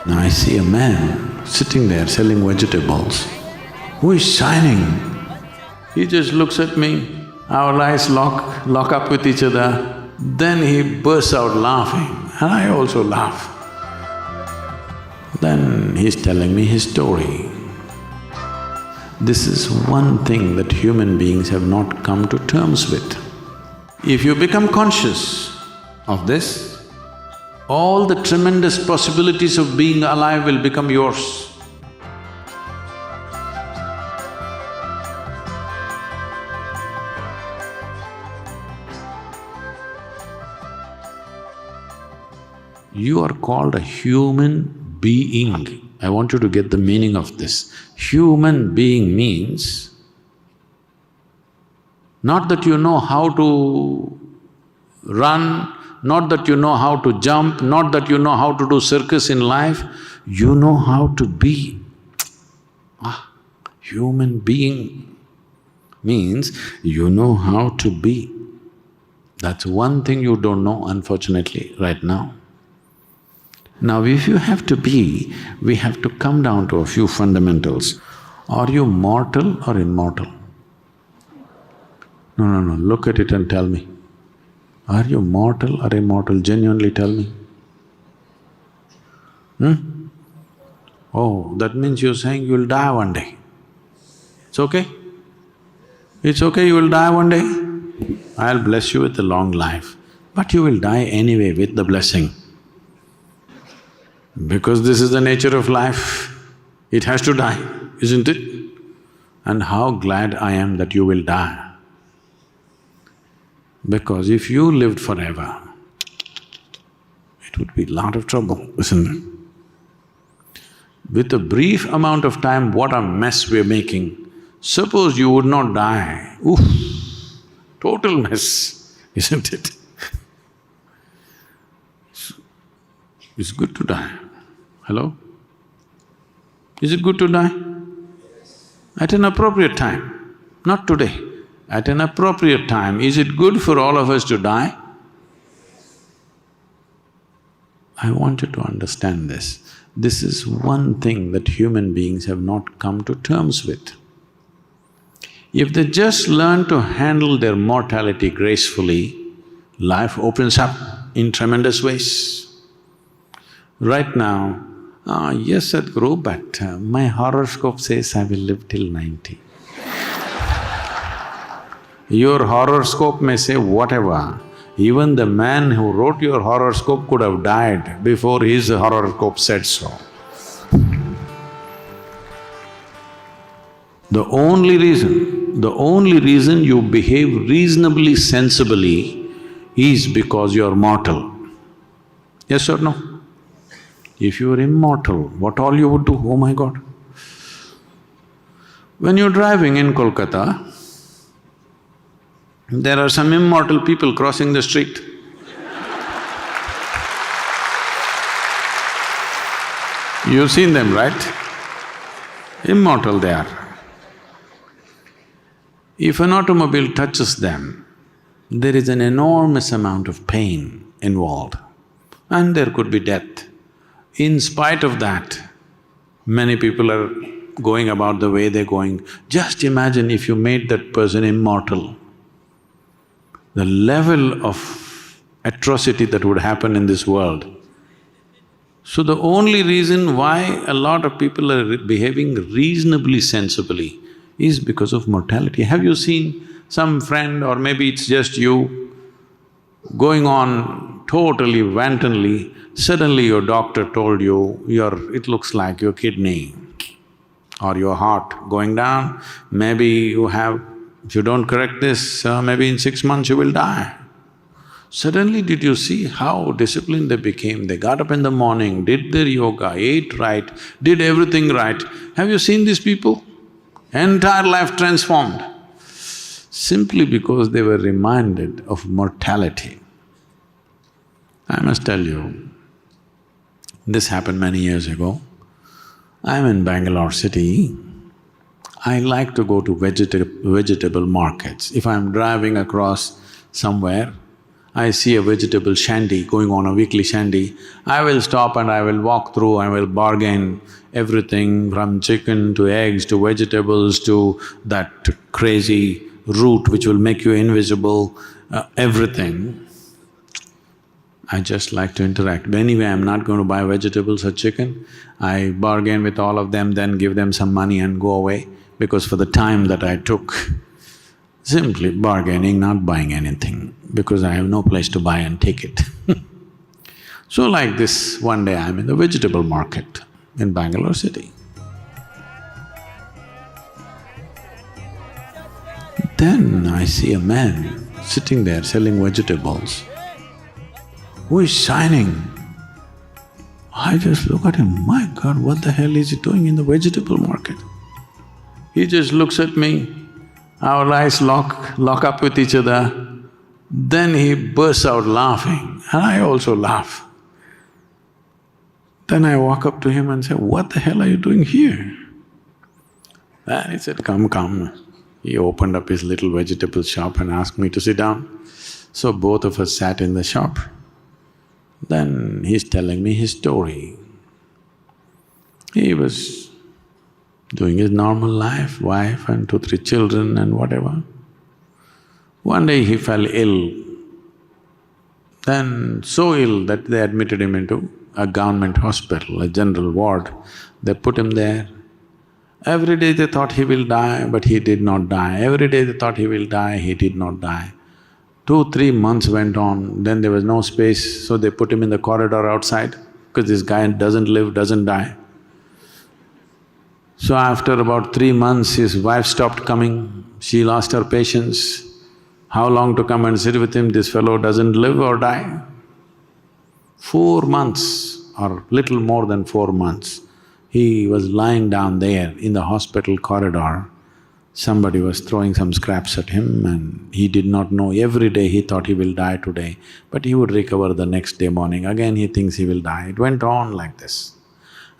Now I see a man sitting there selling vegetables who is shining. He just looks at me, our eyes lock up with each other, then he bursts out laughing and I also laugh. Then he's telling me his story. This is one thing that human beings have not come to terms with. If you become conscious of this, all the tremendous possibilities of being alive will become yours. You are called a human being. I want you to get the meaning of this. Human being means not that you know how to run, not that you know how to jump, not that you know how to do circus in life, you know how to be. Human being means you know how to be. That's one thing you don't know, unfortunately, right now. Now, if you have to be, we have to come down to a few fundamentals. Are you mortal or immortal? No, look at it and tell me. Are you mortal or immortal? Genuinely tell me. Oh, that means you're saying you'll die one day. It's okay? It's okay, you will die one day? I'll bless you with a long life, but you will die anyway with the blessing. Because this is the nature of life, it has to die, isn't it? And how glad I am that you will die. Because if you lived forever, it would be a lot of trouble, isn't it? With a brief amount of time, what a mess we're making. Suppose you would not die, oof, total mess, isn't it? It's good to die. Hello? Is it good to die? At an appropriate time, not today. At an appropriate time, is it good for all of us to die? I want you to understand this. This is one thing that human beings have not come to terms with. If they just learn to handle their mortality gracefully, life opens up in tremendous ways. Right now, yes, Sadhguru, but my horoscope says I will live till 90. Your horoscope may say whatever, even the man who wrote your horoscope could have died before his horoscope said so. The only reason you behave reasonably sensibly is because you're mortal. Yes or no? If you were immortal, what all you would do, oh my God. When you're driving in Kolkata, there are some immortal people crossing the street. You've seen them, right? Immortal they are. If an automobile touches them, there is an enormous amount of pain involved and there could be death. In spite of that, many people are going about the way they're going. Just imagine if you made that person immortal, the level of atrocity that would happen in this world. So the only reason why a lot of people are behaving reasonably sensibly is because of mortality. Have you seen some friend, or maybe it's just you, going on totally wantonly, suddenly your doctor told you, it looks like your kidney or your heart going down, maybe you have… if you don't correct this, maybe in 6 months you will die. Suddenly did you see how disciplined they became? They got up in the morning, did their yoga, ate right, did everything right. Have you seen these people? Entire life transformed, simply because they were reminded of mortality. I must tell you, this happened many years ago. I'm in Bangalore city. I like to go to vegetable markets. If I'm driving across somewhere, I see a vegetable shandy going on, a weekly shandy, I will stop and I will walk through, I will bargain everything from chicken to eggs to vegetables to that crazy root which will make you invisible, everything. I just like to interact. But anyway, I'm not going to buy vegetables or chicken. I bargain with all of them, then give them some money and go away, because for the time that I took, simply bargaining, not buying anything, because I have no place to buy and take it. So like this, one day I'm in the vegetable market in Bangalore city. Then I see a man sitting there selling vegetables. Who is signing? I just look at him, my God, what the hell is he doing in the vegetable market? He just looks at me, our eyes lock up with each other. Then he bursts out laughing and I also laugh. Then I walk up to him and say, what the hell are you doing here? And he said, come, come. He opened up his little vegetable shop and asked me to sit down. So both of us sat in the shop. Then he's telling me his story. He was doing his normal life, wife and 2, 3 children and whatever. One day he fell ill, then so ill that they admitted him into a government hospital, a general ward. They put him there. Every day they thought he will die, but he did not die. Every day they thought he will die, he did not die. 2, 3 months went on, then there was no space, so they put him in the corridor outside, because this guy doesn't live, doesn't die. So after about 3 months, his wife stopped coming, she lost her patience. How long to come and sit with him, this fellow doesn't live or die? 4 months or little more than 4 months, he was lying down there in the hospital corridor. Somebody was throwing some scraps at him and he did not know. Every day he thought he will die today, but he would recover the next day morning. Again he thinks he will die. It went on like this.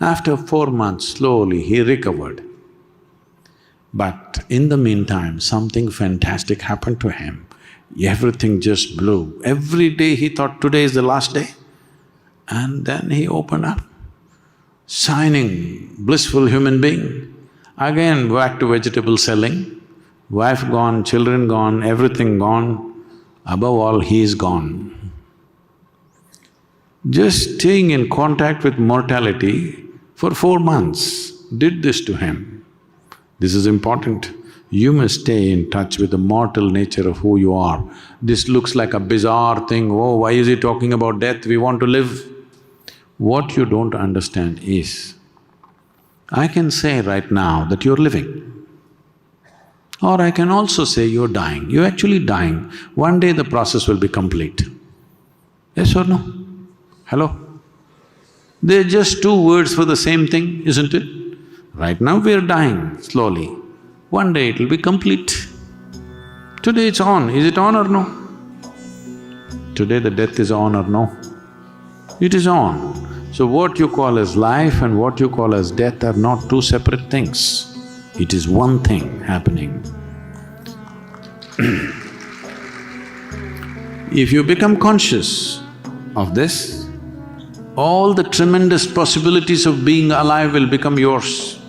After 4 months, slowly he recovered. But in the meantime, something fantastic happened to him. Everything just blew. Every day he thought today is the last day. And then he opened up, shining, blissful human being. Again back to vegetable selling, wife gone, children gone, everything gone, above all he is gone. Just staying in contact with mortality for 4 months did this to him. This is important. You must stay in touch with the mortal nature of who you are. This looks like a bizarre thing, oh, why is he talking about death, we want to live. What you don't understand is, I can say right now that you're living, or I can also say you're dying. You're actually dying. One day the process will be complete. Yes or no? Hello? They're just 2 words for the same thing, isn't it? Right now we're dying slowly. One day it'll be complete. Today it's on. Is it on or no? Today the death is on or no? It is on. So what you call as life and what you call as death are not 2 separate things. It is one thing happening. If you become conscious of this, all the tremendous possibilities of being alive will become yours.